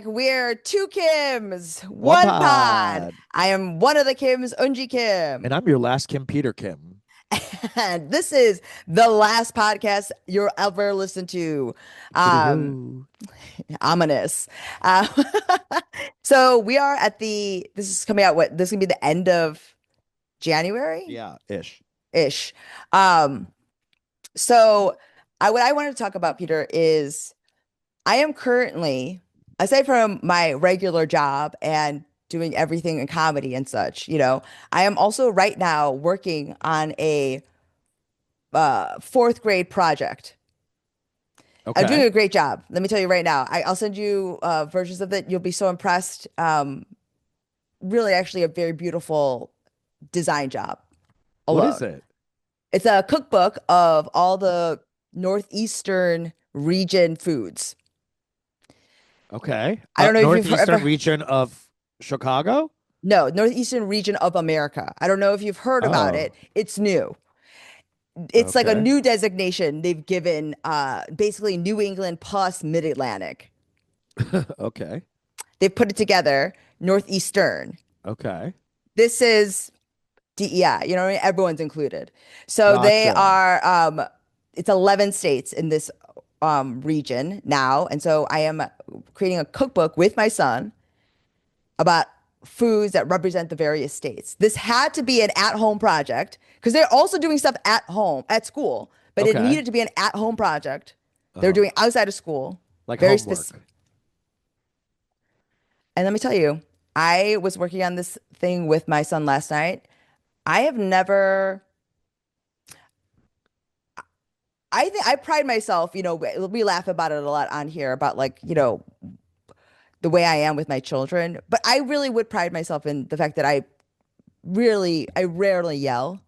We're two Kims, One one pod. pod. I am one of the Kims, Unji And Kim. I'm your last Kim Peter Kim. And this is the last podcast you'll ever listen to. Hippity Um, hoo. Ominous. Uh, so we are at this is coming out, this is gonna be the end of January Yeah, ish. ish. Um, so what I wanted to talk about, Peter, is I am currently, aside from my regular job and doing everything in comedy and such, I am also right now working on a fourth grade project. I'm doing Okay. a great job. Let me tell you right now. I'll send you versions of it. You'll be so impressed. Really, actually, a very beautiful design job What is alone. it? It's a cookbook of all the northeastern region foods. Okay. I don't know if you've Northeastern ever region of Chicago? No, northeastern region of America. I don't know if you've heard about Oh, it. It's new. It's like a okay. new designation they've given basically New England plus Mid-Atlantic. Okay. They've put it together, northeastern. Okay. This is DEI, you know what I mean? Everyone's included. So they Gotcha. are it's 11 states in this region now. And so I am creating a cookbook with my son about foods that represent the various states. This had to be an at-home project because they're also doing stuff at home, at school, but it Okay. needed to be an at-home project. They're Uh-huh. doing outside of school, Like very specific. homework. And let me tell you, I was working on this thing with my son last night. I have never, I think I pride myself, we laugh about it a lot on here about like, the way I am with my children, but I really would pride myself in the fact that I rarely yell.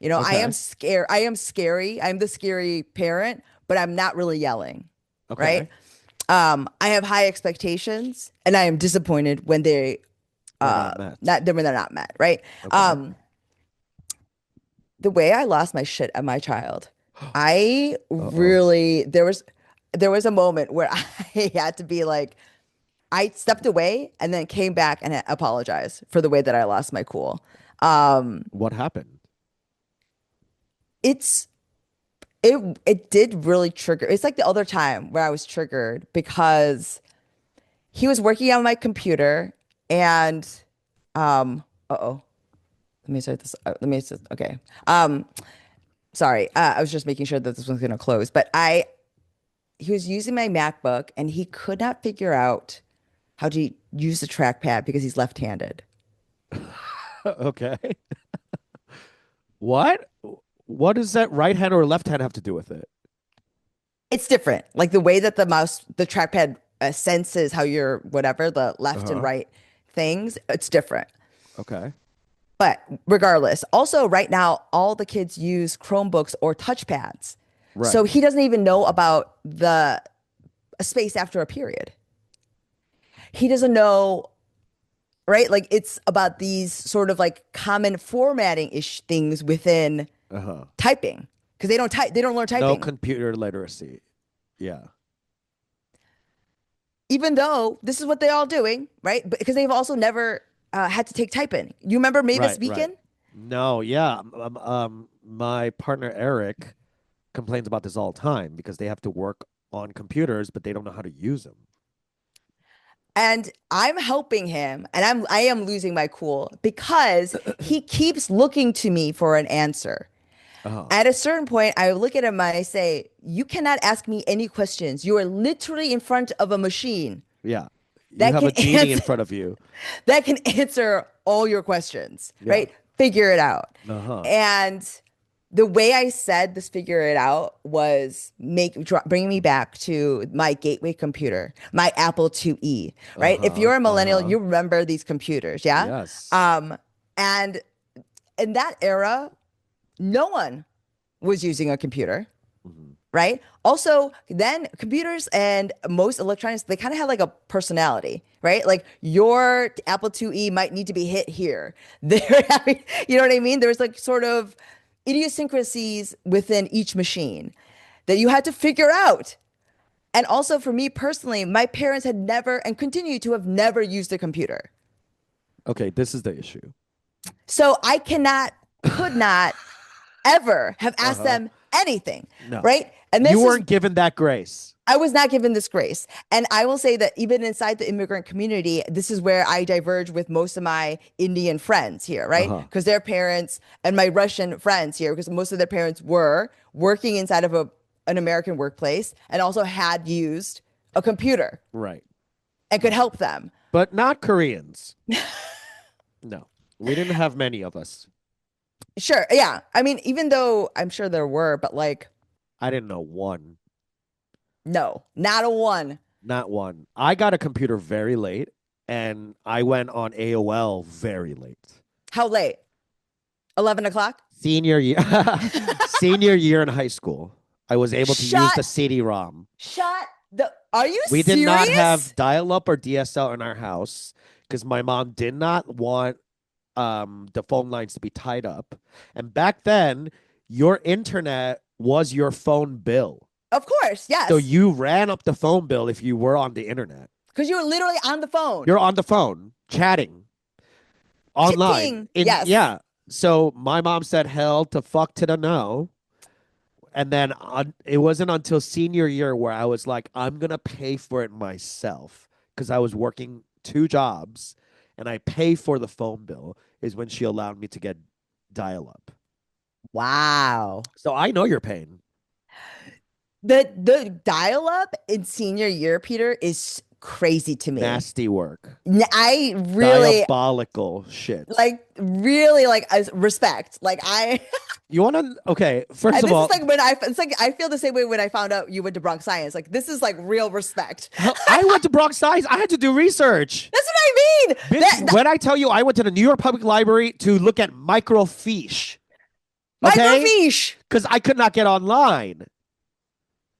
I am Okay. scared. I am scary. I'm the scary parent, but I'm not really yelling, right? Okay. I have high expectations, and I am disappointed when They're not met. not when they're not met, right? Okay. Um, the way I lost my shit at my child, I Uh-oh. really there was a moment where I had to be like, I stepped away and then came back and apologized for the way that I lost my cool. Um, What happened? it's it did really trigger. It's like the other time where I was triggered because he was working on my computer and uh-oh. Let me start this. Okay. Um, Sorry. I was just making sure that this was going to close, but he was using my MacBook and he could not figure out how to use the trackpad because he's left-handed. Okay. What? What does that right hand or left hand have to do with it? It's different. Like the way that the trackpad senses how you're whatever, the left and Uh-huh. right things, it's different. Okay. But regardless, also right now, all the kids use Chromebooks or touchpads. So Right. he doesn't even know about the a space after a period. He doesn't know, right? Like it's about these sort of like common formatting ish things within Uh-huh. typing because they don't learn No typing. computer literacy. Yeah. Even though this is what they're all doing, right? But because they've also never had to take typing. You remember Mavis Right, right. Beacon? No, yeah. My partner Eric complains about this all the time because they have to work on computers, but they don't know how to use them. And I'm helping him, and I am losing my cool because he keeps looking to me for an answer. Uh-huh. At a certain point, I look at him and I say, "You cannot ask me any questions. You are literally in front of a machine Yeah. You that have can a genie in answer front of you. that can answer all your questions, Yeah. right? Figure it out." Uh-huh. And the way I said this figure it out was bring me back to my gateway computer, my Apple IIe, right? If Uh-huh. you're a millennial, Uh-huh. you remember these computers, yeah? Yes. Um, and in that era, no one was using a computer, Mhm. right? Also, then computers and most electronics, they kind of have like a personality, right? Like your Apple IIe might need to be hit here. They're having, you know what I mean? There's like sort of idiosyncrasies within each machine that you had to figure out. And also for me personally, my parents had never and continue to have never used a computer. Okay, this is the issue. So I could not ever have asked Uh-huh. them anything, No. right? And You this is, weren't given that grace. I was not given this grace. And I will say that even inside the immigrant community, this is where I diverge with most of my Indian friends here, right? Uh-huh. Because their parents and my Russian friends here, because most of their parents were working inside of an American workplace and also had used a computer Right. and could help them. But not Koreans. No. We didn't have many of us. Sure. Yeah. I mean, even though I'm sure there were, but like, I didn't know one. no, not a one. Not one. I got a computer very late and I went on AOL very late. How late? 11 o'clock? Senior year senior year in high school. I was able to use Shut, the CD-ROM. are you We did serious? not have dial-up or DSL in our house because my mom did not want the phone lines to be tied up. And back then, your internet was your phone bill. Of course, yes. So you ran up the phone bill if you were on the internet. Because you were literally on the phone. You're on the phone chatting online. Chitting, yes. Yeah. So my mom said hell to fuck to the no. And then it wasn't until senior year where I was like, I'm going to pay for it myself because I was working 2 jobs and I pay for the phone bill is when she allowed me to get dial up. Wow. So I know your pain. The dial up in senior year, Peter, is crazy to me. Nasty work. I really Diabolical shit. really respect. You want to? Okay, first of all, this is like it's like I feel the same way when I found out you went to Bronx Science. Like this is like real respect. I went to Bronx Science. I had to do research. That's what I mean. Bitch, when I tell you I went to the New York Public Library to look at microfiche. Okay? Microfiche. Because I could not get online.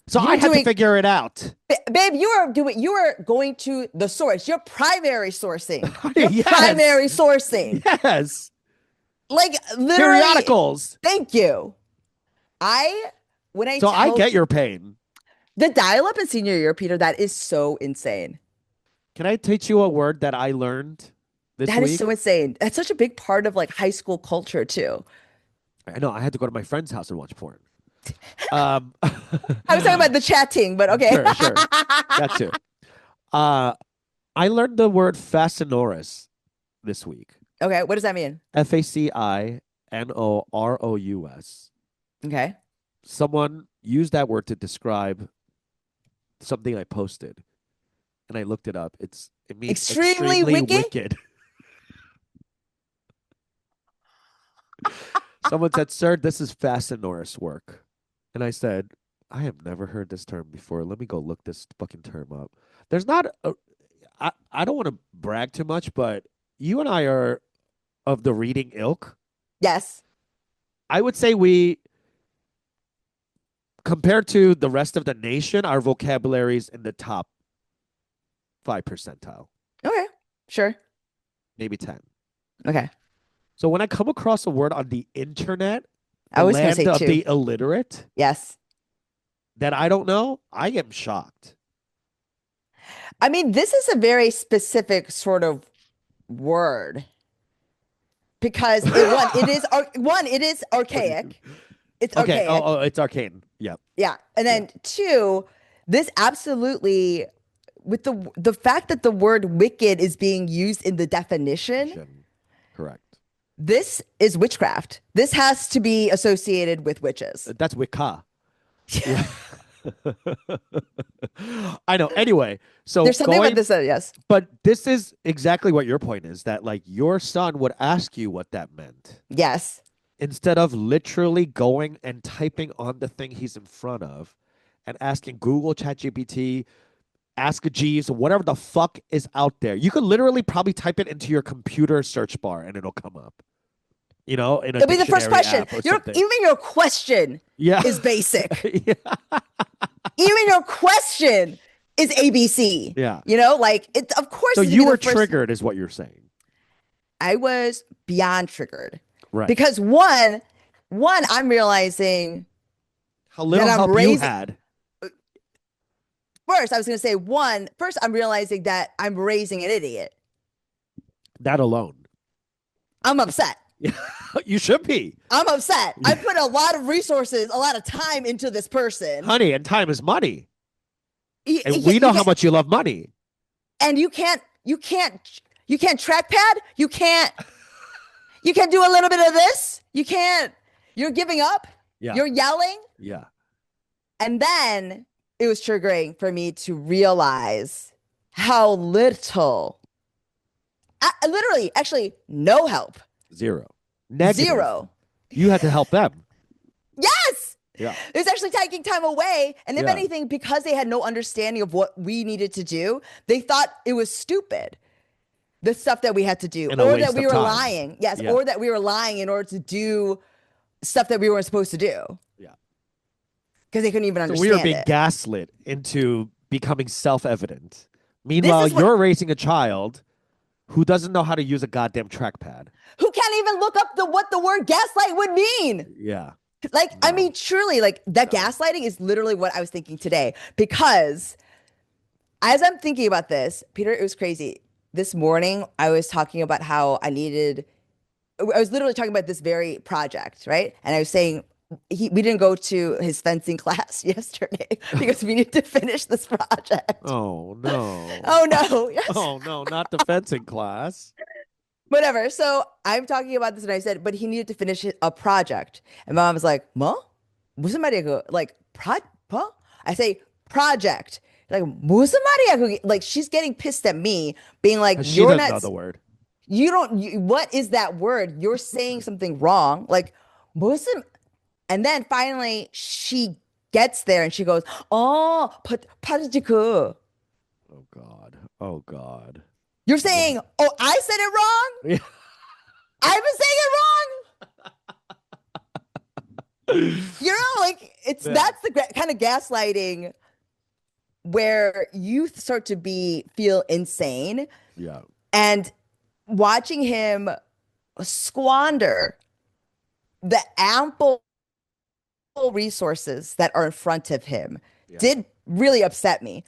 So I had to figure it out. Babe, you were going to the source. Your primary sourcing. Yes. Primary sourcing. Yes. Like literally Periodicals. Thank you. I get your pain. The dial-up in senior year, Peter, that is so insane. Can I teach you a word that I learned this week? That is so insane. That's such a big part of like high school culture too. I know. I had to go to my friend's house and watch porn. I was talking about the chatting, but okay. Sure. That too. I learned the word fascinorous this week. Okay, what does that mean? Facinorous. Okay. Someone used that word to describe something I posted, and I looked it up. It means extremely wicked. Someone said, "Sir, this is fascinorous work," and I said, "I have never heard this term before. Let me go look this fucking term up." There's not. I don't want to brag too much, but you and I are of the reading ilk. Yes. I would say we, compared to the rest of the nation, our vocabulary is in the top 5 percentile. Okay. Sure. Maybe 10. Okay. So when I come across a word on the internet, I was going to land say of 2. the illiterate, Yes. that I don't know, I am shocked. I mean, this is a very specific sort of word because it is archaic. It's Okay. archaic. Oh, it's arcane. Yeah. Yeah. And then 2, this absolutely with the fact that the word wicked is being used in the definition. Correct. This is witchcraft. This has to be associated with witches. That's Wicca. Yeah. I know. Anyway, so there's something about this. Yes. But this is exactly what your point is, that like your son would ask you what that meant. Yes. Instead of literally going and typing on the thing he's in front of and asking Google, ChatGPT, Ask a Jeeves, whatever the fuck is out there. You could literally probably type it into your computer search bar and it'll come up. You know, in a it'll be the first question. Even your question is basic. Even your question is ABC. Yeah. You know, like it. Of course. So you were triggered, is what you're saying. I was beyond triggered. Right. Because one, I'm realizing how little help you had. first I was going to say first I'm realizing that I'm raising an idiot. That alone. I'm upset. You should be. I'm upset. I put a lot of resources, a lot of time into this person. Honey, and time is money. You, And you, we you know how can't, much you love money. and you can't trackpad. You can't do a little bit of this. You can't. You're giving up. Yeah. You're yelling. Yeah. And then it was triggering for me to realize how little, literally, actually, no help. Zero. Negative. Zero. You had to help them. Yes. Yeah. It was actually taking time away. And if Yeah. anything, because they had no understanding of what we needed to do, they thought it was stupid. The stuff that we had to do, And a or waste that we of were time. lying. Yes. Yeah. Or that we were lying in order to do stuff that we weren't supposed to do. Yeah. Because they couldn't even So understand we were being it. gaslit into becoming self-evident. Meanwhile, is what- you're raising a child who doesn't know how to use a goddamn trackpad. Who can't even look up what the word gaslight would mean? Yeah. Like, I No. mean, truly, like that gaslighting is literally what I was thinking today. Because as I'm thinking about this, Peter, it was crazy. This morning, I was talking about how I was literally talking about this very project, right? And I was saying, we didn't go to his fencing class yesterday because we need to finish this project. Oh no. Oh, no. Yes. Oh no, not the fencing class. Whatever. So I'm talking about this and I said, but he needed to finish a project. And my mom was like, "뭐? 무슨 말이야 그거?" Like, I say project. Like, 무슨 말이야 그게? Like, she's getting pissed at me, being like, She "You're doesn't know not. the word. What is that word? You're saying something wrong." Like, 무슨? And then finally she gets there and she goes, "Oh, 파지크." Oh God. Oh God. You're saying, "Oh, I said it wrong. Yeah. I've been saying it wrong." You know, like Yeah. that's the kind of gaslighting where you start to feel insane, Yeah. and watching him squander the ample resources that are in front of him did really upset me,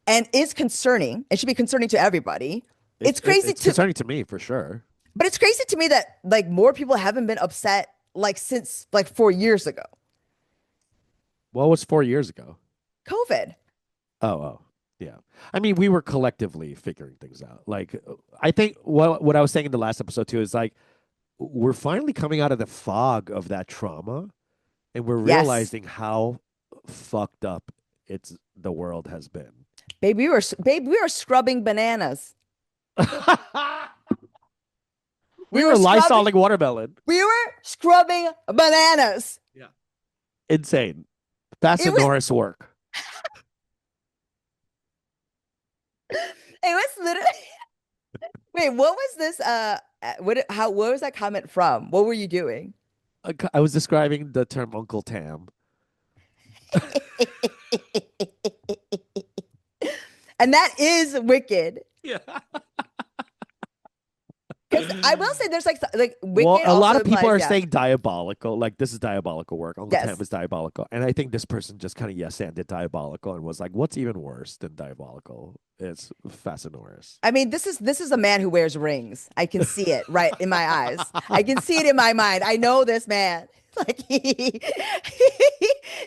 and is concerning. It should be concerning to everybody. It's crazy It's concerning to me for sure. but it's crazy to me that like more people haven't been upset like since like 4 years ago. What was 4 years ago? COVID. Oh, yeah. I mean, we were collectively figuring things out. Like, I think what I was saying in the last episode too is like, we're finally coming out of the fog of that trauma, and we're Yes. realizing how fucked up the world has been. Babe, we were scrubbing bananas. We were lysoling watermelon. We were scrubbing bananas. Insane. Bassett It was- Norris work. It was literally. Wait, what was this? What was that comment from? What were you doing? I was describing the term Uncle Tam. And that is wicked. Yeah. Because I will say there's like wicked. Well, a lot also of people implies, are yeah. saying diabolical. Like, this is diabolical work. Uncle Yes. Tam is diabolical. And I think this person just kind of yes-anded diabolical and was like, what's even worse than diabolical? It's Fascinoris. I mean, this is a man who wears rings. I can see it right in my eyes. I can see it in my mind. I know this man. Like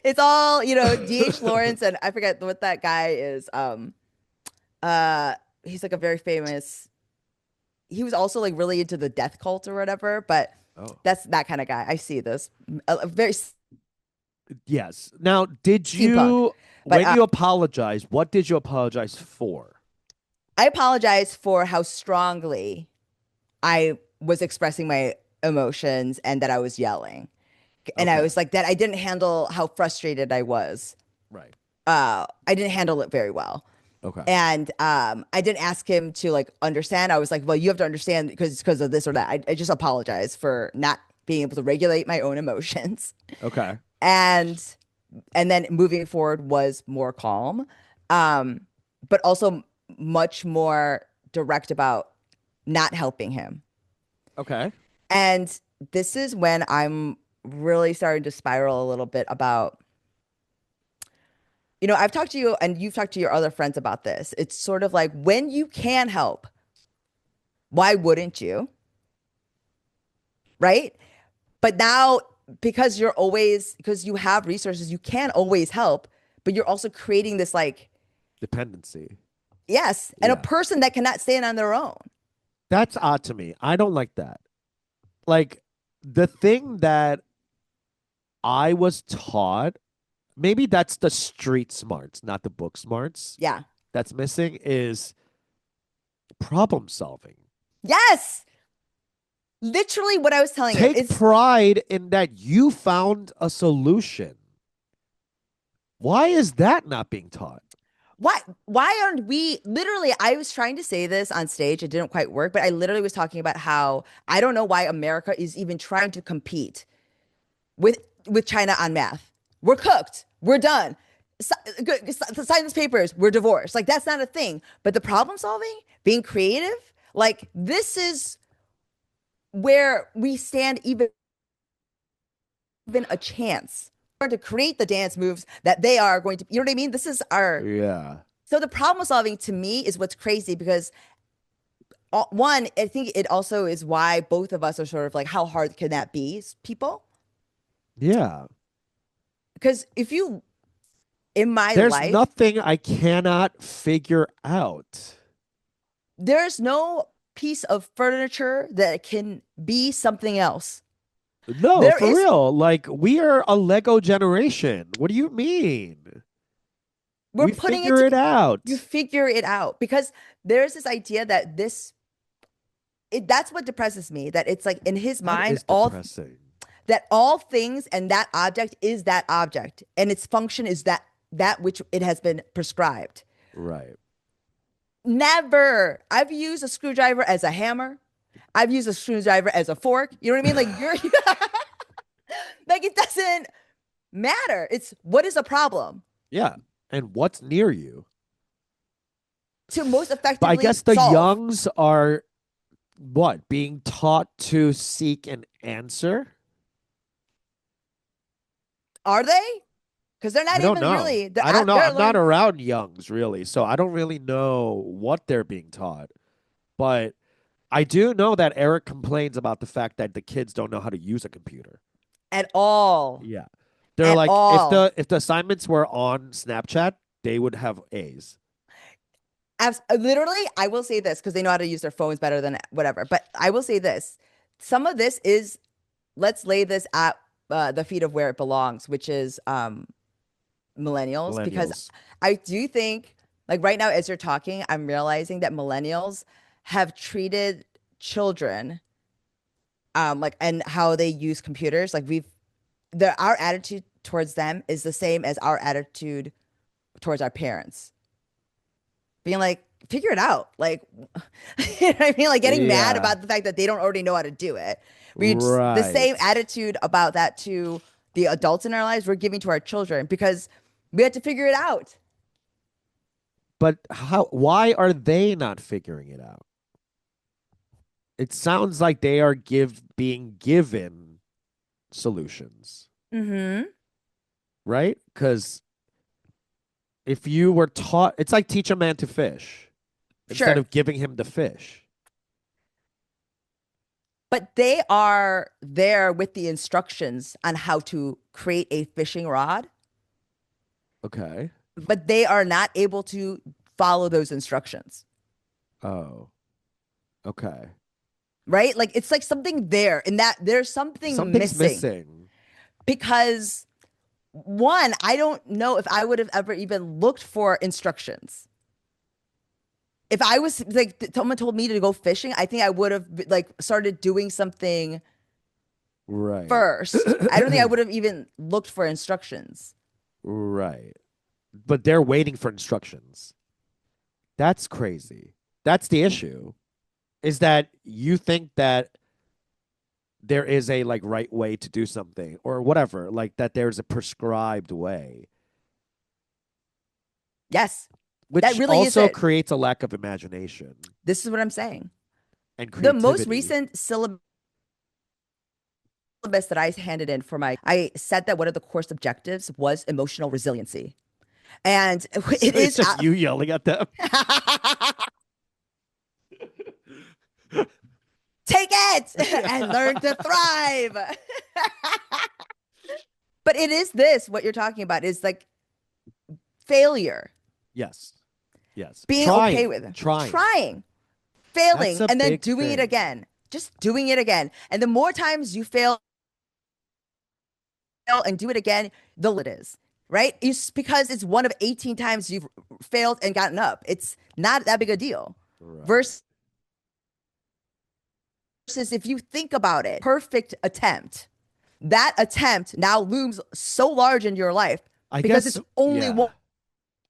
it's all, D.H. Lawrence, and I forget what that guy is. He's like a very famous. He was also like really into the death cult or whatever, but Oh. that's that kind of guy. I see this a very. Yes. Now, did Steampunk. you, But, when you apologize, what did you apologize for? I apologize for how strongly I was expressing my emotions and that I was yelling. And I Okay. was like that I didn't handle how frustrated I was. Right. I didn't handle it very well. Okay. And I didn't ask him to like understand. I was like, well, you have to understand because of this or that. I just apologize for not being able to regulate my own emotions. Okay. And then moving forward was more calm, but also much more direct about not helping him. Okay. And this is when I'm really starting to spiral a little bit about I've talked to you and you've talked to your other friends about this. It's sort of like when you can help, why wouldn't you? Right? But now, because you have resources, you can always help, but you're also creating this like, Dependency. yes, and a Yeah. person that cannot stand on their own. That's odd to me. I don't like that. Like the thing that I was taught, maybe that's the street smarts, not the book smarts, Yeah. that's missing is problem solving. Yes. Literally what I was telling him Take is pride in that you found a solution. Why is that not being taught? why aren't we literally I was trying to say this on stage. It didn't quite work, but I literally was talking about how I don't know why America is even trying to compete with with China on math. We're cooked. We're done. Sign these papers. We're divorced. Like that's not a thing. But the problem solving, being creative, like this is where we stand even a chance to create the dance moves that they are going to. You know what I mean? This is our. Yeah. So the problem solving to me is what's crazy because one, I think it also is why both of us are sort of like, how hard can that be, people? Yeah. Because if you in my There's life, nothing I cannot figure out. there's no piece of furniture that can be something else. No, There for is, real. Like we are a Lego generation. What do you mean? we're We putting it figure it together. You out. figure it out because there's this idea that that's what depresses me, that it's like in his That mind, is depressing. all things and that object is that object and its function is that which it has been prescribed. Right. Never. I've used a screwdriver as a hammer. I've used a screwdriver as a fork. You know what I mean? Like you're like it doesn't matter. It's what is a problem Yeah. And what's near you? to most But I effectively guess the solve. youngs are what? Being taught to seek an answer? Are they? Because they're I not don't even know. really. They're I don't know. they're I'm not learning. around youngs really, so I don't really know what they're being taught. But I do know that Eric complains about the fact that the kids don't know how to use a computer. At all. Yeah. They're At like all. if the assignments were on Snapchat, they would have A's. Literally, I will say this because they know how to use their phones better than whatever. But I will say this: some of this is let's lay this at the feet of where it belongs, which is millennials, because Millennials. I do think, like right now, as you're talking, I'm realizing that millennials have treated children, like and how they use computers, like our attitude towards them is the same as our attitude towards our parents, being like, figure it out, like, you know what I mean, like getting mad Yeah. about the fact that they don't already know how to do it. The same Right. attitude about that to the adults in our lives we're giving to our children because we had to figure it out. But why are they not figuring it out? It sounds like they are being given solutions, Mm-hmm. right? Because if you were taught, it's like teach a man to fish instead Sure. of giving him the fish. But they are there with the instructions on how to create a fishing rod, Okay. but they are not able to follow those instructions, Oh, okay. right? Like it's like something there and that there's something Something's missing missing. because one, I don't know if I would have ever even looked for instructions. If I was like, someone told me to go fishing, I think I would have like started doing something Right. first. I don't think I would have even looked for instructions. Right. But they're waiting for instructions. That's crazy. That's the issue. Is that you think that there is a like right way to do something or whatever, like that there's a prescribed way, Yes, that which really is also it. creates a lack of imagination This is what I'm saying. and The most creativity. recent syllabus that I handed in for I said that one of the course objectives was emotional resiliency. And it It's is just you yelling at them. take it and learn to thrive. But it is this what you're talking about is like failure, Yes. Yes. being okay Trying. with it, Trying. trying, That's failing, a and then big doing it thing. again, just doing it again. And the more times you fail and do it again, the it is. Right? It's because it's one of 18 times you've failed and gotten up. It's not that big a deal. Right. Versus if you think about it, perfect attempt, that attempt now looms so large in your life I because guess it's only yeah.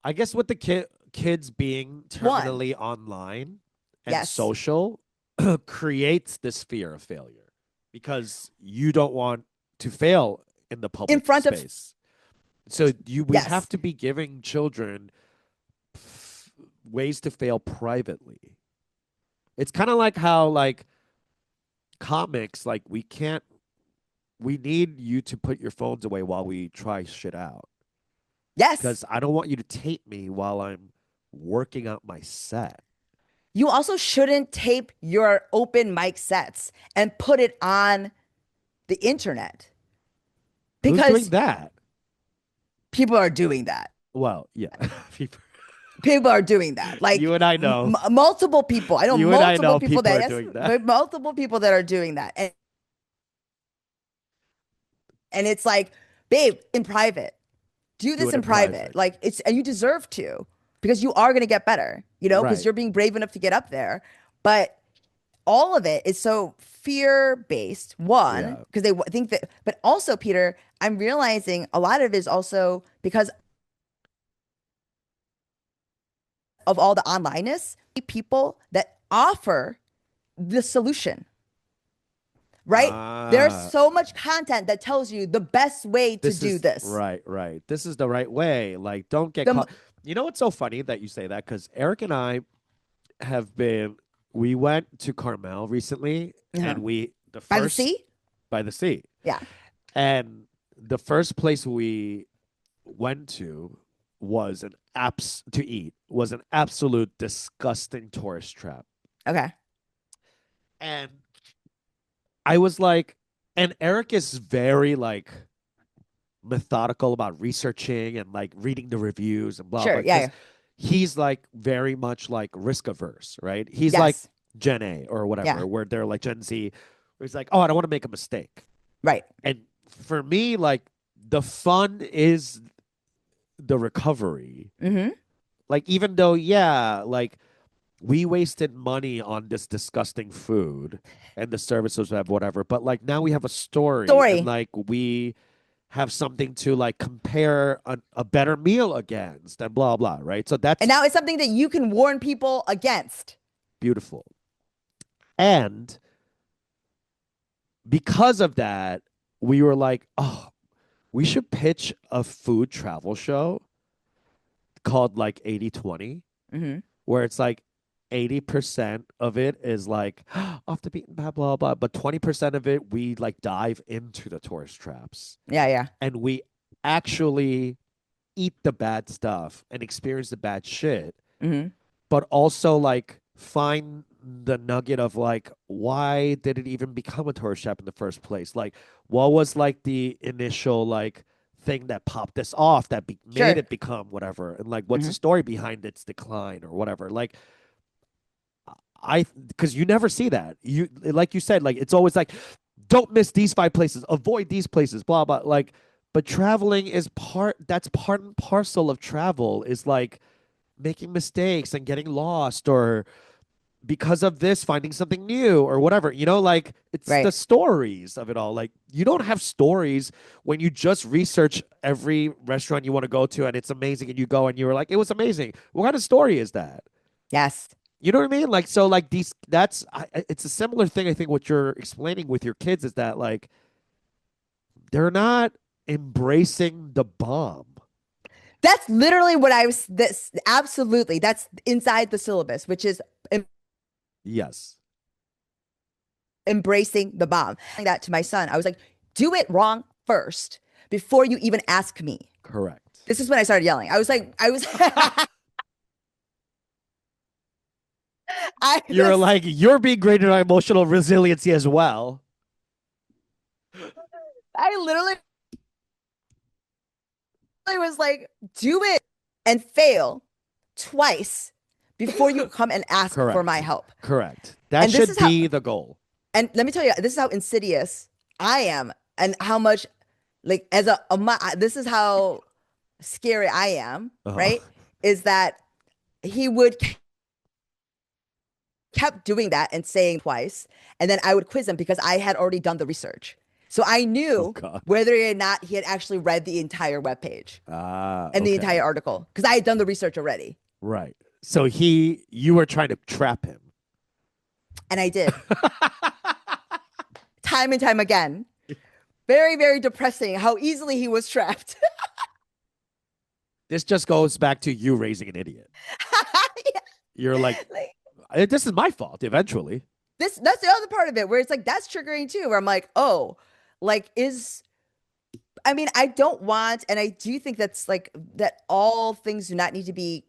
I guess with the kids being one. terminally online and Yes. social creates this fear of failure because you don't want to fail in the In public front of, space. So we have yes. to be giving children ways to fail privately. It's kind of like how like comics, like we need you to put your phones away while we try shit out Yes. because I don't want you to tape me while I'm working out my set. You also shouldn't tape your open mic sets and put it on the internet Who's doing because that? people are doing that. Well, yeah. People are doing that. Like You and I know. multiple people. I know You and I multiple know people people that, are yes, doing that. but multiple people that are doing that. And it's like, babe, in private, do Do this it in in private. private. Like and you deserve to because you are going to get better, because Right. you're being brave enough to get up there. But all of it is so fear based, one, Yeah. because they think that, but also, Peter, I'm realizing a lot of it is also because of all the onlineness, people that offer the solution, right? There's Ah, so much content that tells you the best way to this do is this. right, right. This is the right way. Like, don't get The caught. You know what's so funny that you say that? Because Eric and I have been, we went to Carmel recently uh and we, the by the first sea, by the sea. yeah, And the first place we went to was an apps to eat was an absolute disgusting tourist trap. okay, And I was like, and Eric is very like methodical about researching and like reading the reviews and blah sure, blah yeah, because yeah. he's like very much like risk averse, right? He's like Yes, Gen A or yeah, whatever, where they're like Gen Z, where he's like, oh, I don't want to make a mistake. right, And for me, like the fun is the recovery. mm-hmm, Like even though, yeah, like we wasted money on this disgusting food and the services have whatever, but like now we have a story and story, like we have something to like compare a better meal against and blah blah, right? So and that's now it's something that you can warn people against. beautiful. And because of that, we were like, oh, we should pitch a food travel show called like 80/20, Mm-hmm. where it's like 80% of it is like off the beaten path, blah, blah, but 20% of it, we like dive into the tourist traps Yeah, yeah, and we actually eat the bad stuff and experience the bad shit, mm-hmm. but also like find the nugget of like, why did it even become a tourist trap in the first place? Like, what was like the initial like thing that popped this off that made Sure, it become whatever? And like, what's mm-hmm. the story behind its decline or whatever? Like, because you never see that. You like you said, like it's always like, don't miss these 5 places, avoid these places, blah blah. Like, but traveling is part. That's part and parcel of travel. Is like making mistakes and getting lost, or because of this finding something new, or whatever. Like it's the Right. stories of it all. Like you don't have stories when you just research every restaurant you want to go to and it's amazing, and you go and you're like, it was amazing. What kind of story is that? Yes. You know what I mean? Like, so like these, it's a similar thing. I think what you're explaining with your kids is that like, they're not embracing the bomb. That's literally what I was this absolutely. That's inside the syllabus, which is Yes. embracing the bomb. That to my son, I was like, do it wrong first before you even ask me. Correct. This is when I started yelling. I was, I You're was, like, you're being graded on emotional resiliency as well. I literally was like, do it and fail twice before you come and ask for my Correct. help. Correct. That And this should is how, be the goal. and let me tell you, this is how insidious I am and how much, like, as this is how scary I am, Uh-huh. right? Is that he would kept doing that and saying twice, and then I would quiz him because I had already done the research. So I Oh knew God. whether or not he had actually read the entire webpage Ah, and the entire okay. article because I had done the research already. Right. So you were trying to trap him. And I did time and time again. Very, very depressing how easily he was trapped. This just goes back to you raising an idiot. Yeah, You're like, like this is my fault eventually. that's the other part of it where it's like that's triggering too, where I'm like, oh, like is I mean, I don't want, and I do think that's like that all things do not need to be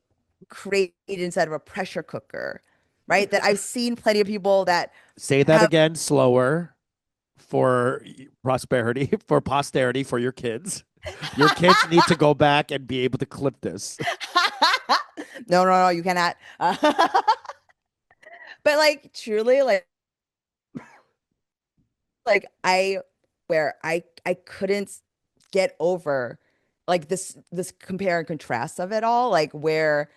created inside of a pressure cooker, right? That I've seen plenty of people that Say that have, again slower for prosperity, for posterity, for your kids. Your kids need to go back and be able to clip this. no, no, no, you cannot. But like truly, like where I couldn't get over like this compare and contrast of it all, like where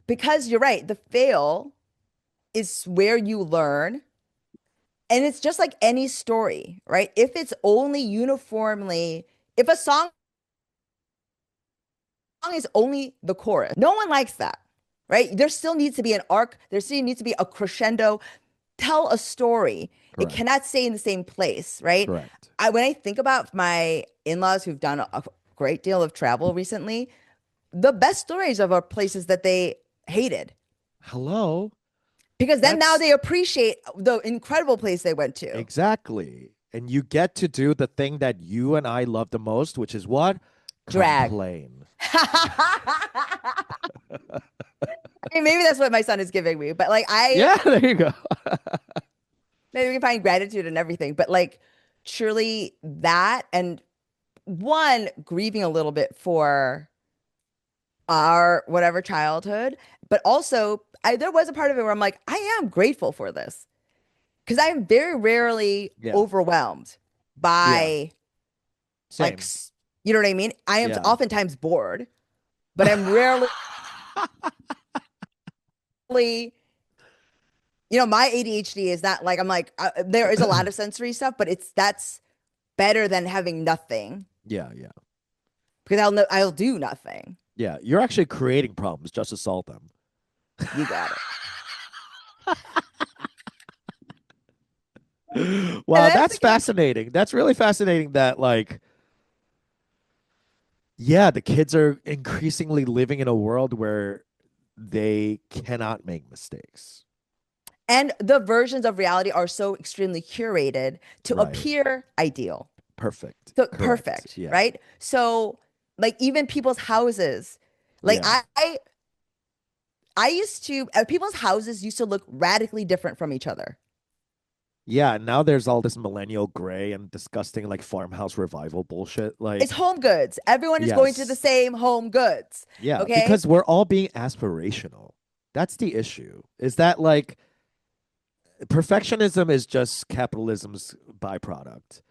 because you're right, the fail is where you learn. And it's just like any story, right? If it's only uniformly, if a song is only the chorus, no one likes that, right? There still needs to be an arc, there still needs to be a crescendo, tell a story. It Correct. cannot stay in the same place, right? Correct. When I think about my in-laws who've done a great deal of travel recently, the best stories of are places that they hated Hello. because then now That's they appreciate the incredible place they went to. exactly. And you get to do the thing that you and I love the most, which is what? Drag. Complain. I mean, maybe that's what my son is giving me, but like Yeah, there you go. maybe we can find gratitude and everything, but like truly that and one grieving a little bit for our whatever childhood, but also there was a part of it where I'm like, I am grateful for this because I am very rarely Yeah. overwhelmed Yeah. by like, Same. you know what I mean? I am Yeah. oftentimes bored, but I'm rarely, my ADHD is not like, I'm like, there is a lot of sensory stuff, but that's better than having nothing Yeah. Yeah. because I'll do nothing. Yeah. You're actually creating problems just to solve them. You got it. And Wow, that's that's the case. fascinating. That's really fascinating that like yeah, the kids are increasingly living in a world where they cannot make mistakes. And the versions of reality are so extremely curated to Right. appear ideal. Perfect. So Correct. perfect, Yeah. right? So like even people's houses, like Yeah. I used to people's houses used to look radically different from each other. Yeah, now there's all this millennial gray and disgusting like farmhouse revival bullshit. It's Like, home goods. Everyone is going to the yes. same home goods. Yeah, Okay? because we're all being aspirational. That's the issue. Is that like perfectionism is just capitalism's byproduct.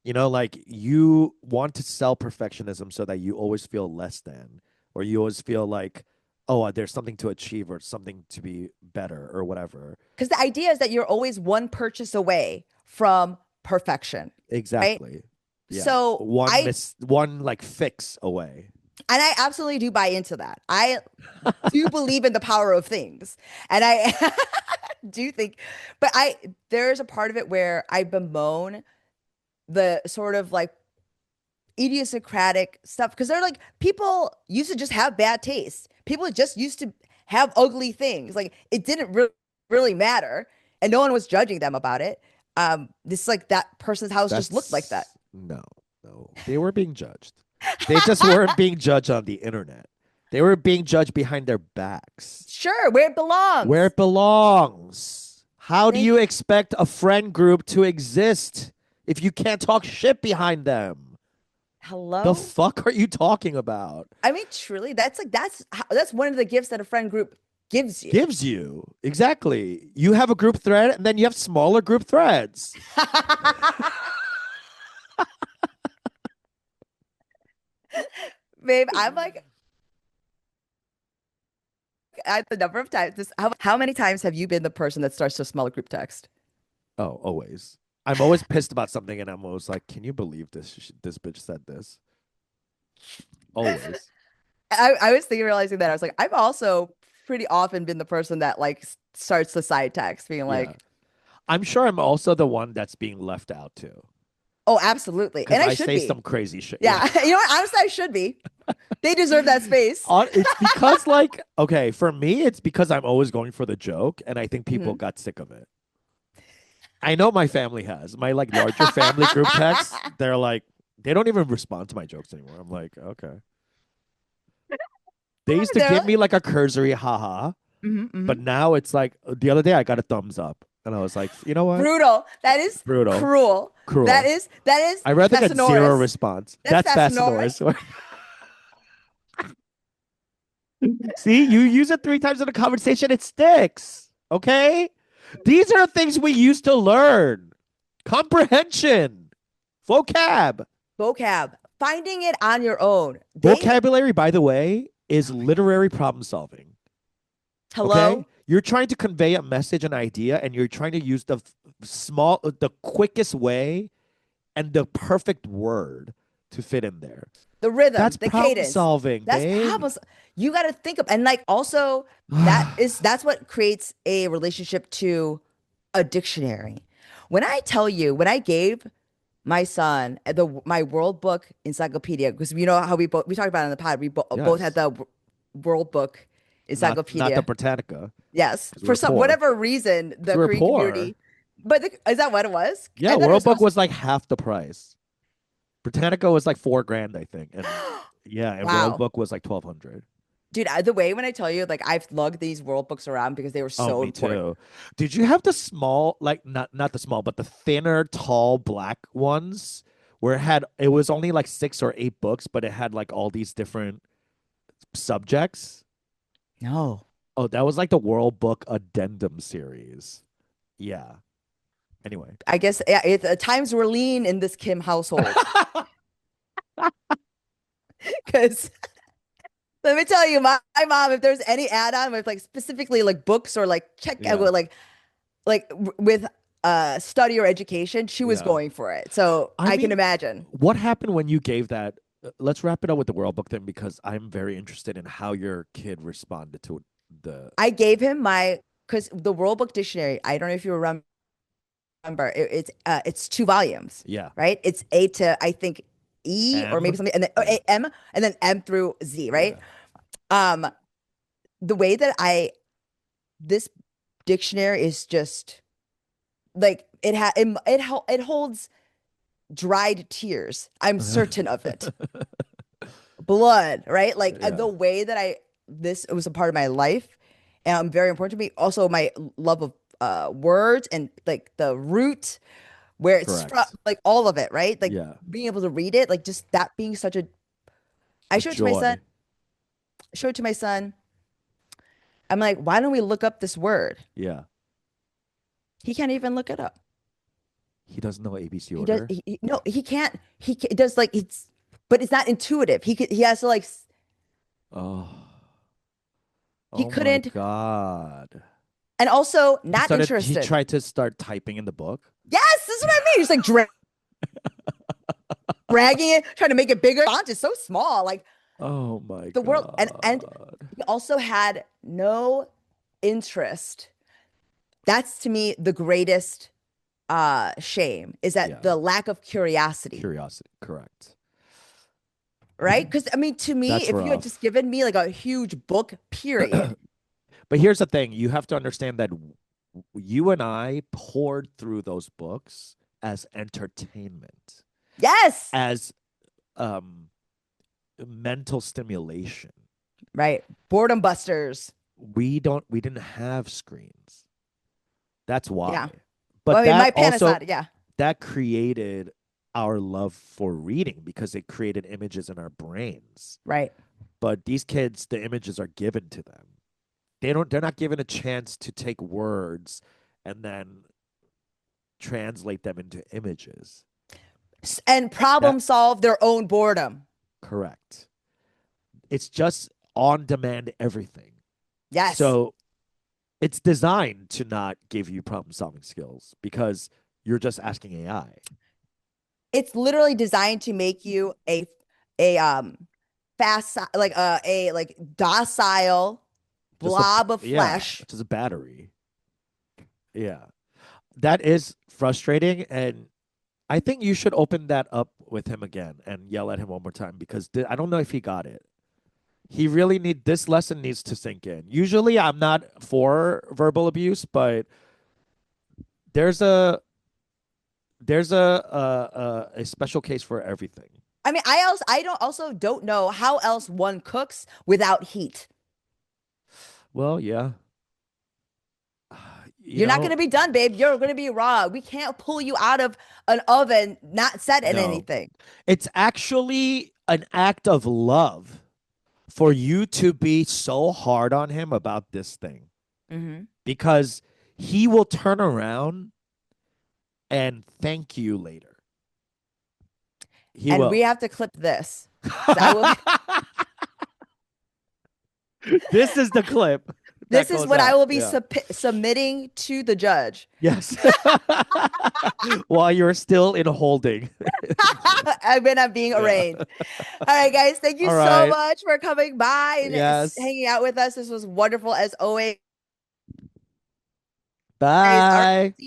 You know, like you want to sell perfectionism so that you always feel less than, or you always feel like, oh, there's something to achieve or something to be better or whatever. Because the idea is that you're always one purchase away from perfection, right? Exactly. Yeah. So One like fix away. and I absolutely do buy into that. I do believe in the power of things. And I do think, but there's a part of it where I bemoan the sort of like idiosyncratic stuff because they're like people used to just have bad taste. People just used to have ugly things. Like it didn't really matter, and no one was judging them about it. This like that person's house just looked like that. That's no, no. They were being judged. They just weren't being judged on the internet. They were being judged behind their backs. Sure, where it Where belongs. it belongs. How do you They expect a friend group to exist if you can't talk shit behind them? The hello? fuck are you talking about? I mean, truly, that's one of the gifts that a friend group gives you. Gives you. Exactly. You have a group thread and then you have smaller group threads. Babe, I'm like, at the number of times, how many times have you been the person that starts to smell a group text? Oh, always. I'm always pissed about something and I'm always like, can you believe this bitch said this? Always. I was thinking, realizing that I was like, I've also pretty often been the person that like starts the side text, being Yeah. like, I'm sure I'm also the one that's being left out too. "Oh, absolutely," Because and I I should say be. some crazy shit. Yeah. Yeah, you know what? Honestly, I should be. They deserve that space. It's because like, okay, for me, it's because I'm always going for the joke and I think people Mhm. got sick of it. I know my family has. My like larger family group texts, they're like, they don't even respond to my jokes anymore. I'm like, okay. They used to They're give like, me like a cursory haha, but mhm. now it's like the other day I got a thumbs up. And I was like, you know what? Brutal. That is Brutal. cruel. That Cruel. is that is I rather get zero Fessonorous. response. That's That's fast Fessonorous. noise. See, you use it 3 times in a conversation, it sticks. Okay? These are things we used to learn. Comprehension. Vocab. Vocab. Finding it on your own. Vocabulary, by the way, is literary problem solving. Okay? Hello. You're trying to convey a message, an idea, and you're trying to use the quickest way and the perfect word to fit in there. The rhythm, That's the problem cadence. solving, That's babe. problem. You got to think of, and like also that's what creates a relationship to a dictionary. When I tell you, when I gave my son my World Book Encyclopedia, because you know how we talked about it in the pod, both had Yes. the World Book Not the Encyclopedia. Britannica, Yes, because we for were some poor. whatever reason, Because the we were Korean poor. community. But is that what it was? Yeah, I thought it World was Book also. was like half the price. Britannica was like 4 grand, I think. And yeah, and World Wow. Book was like 1,200. Dude, the way when I tell you, like I've lugged these world books around because they were Oh, so me important. too. Did you have the small, like not the small, but the thinner, tall black ones where it was only like 6 or 8 books, but it had like all these different subjects? No. Oh, that was like the World Book Addendum series. Yeah. Anyway. I guess yeah, times were lean in this Kim household. Because let me tell you, my mom, if there's any add-on with like specifically like books or like check out Yeah. with with study or education, she was Yeah. going for it. So I I can mean, imagine. what happened when you gave that? Let's wrap it up with the World Book thing because I'm very interested in how your kid responded to the. I gave him my because the World Book Dictionary, I don't know if you remember, it's 2 volumes, Yeah. right? It's A to I think E or maybe M. something, and then Yeah. M and then M through Z, right? Yeah. Um, the way that I this dictionary is just like it holds dried tears. I'm certain of it. Blood, right? Like Yeah. the way that this was a part of my life and very important to me. Also, my love of words and like the root where it's from, Correct. like all of it, right? Like Yeah. being able to read it, like just that being such a. I A showed it to my son. joy. Showed it to my son. I'm like, why don't we look up this word? Yeah. He can't even look it up. He doesn't know ABC He does. order. No, he can't. It does like but it's not intuitive. He has to like Oh. he Oh my couldn't, God. and also not He interested. tried to start typing in the book. Yes, this is what I mean. He's like dragging it, trying to make it bigger. Font is so small. Like Oh my the world, and God. he also had no interest. That's to me the greatest shame is that Yeah. the lack of curiosity, Curiosity. Correct. right? Because I mean, to me, That's if you had just rough. given me like a huge book, period. But here's the thing, you have to understand that you and I poured through those books as entertainment, Yes. as um mental stimulation. Right. Boredom busters. We didn't have screens. That's Yeah. why. Well, But I mean, that my also Panasonic. Yeah. that created our love for reading because it created images in our brains. Right. But these kids, the images are given to them. They're not given a chance to take words and then translate them into images. And That problem solve their own boredom. correct. It's just on demand everything. Yes. So it's designed to not give you problem solving skills because you're just asking AI. It's literally designed to make you a fast like a like docile Just a blob of yeah, flesh. just a battery. Yeah. That is frustrating and I think you should open that up with him again and yell at him one more time because I don't know if he got it. He really this lesson needs to sink in. Usually I'm not for verbal abuse, but there's a a special case for everything. I mean, I don't know how else one cooks without heat. Well, yeah. You You're not going know, to be done, babe. You're going to be raw. We can't pull you out of an oven not set in no. anything. It's actually an act of love for you to be so hard on him about this thing Hmm. because he will turn around and thank you later. He And we will. have to clip this because I will. This is the clip that This is goes what I out. will be Yeah. submitting to the judge. Yes. While you're still in holding. I've been being Yeah. arraigned. All right, guys. Thank you All so right. much for coming by and Yes. hanging out with us. This was wonderful as always. Guys, Bye.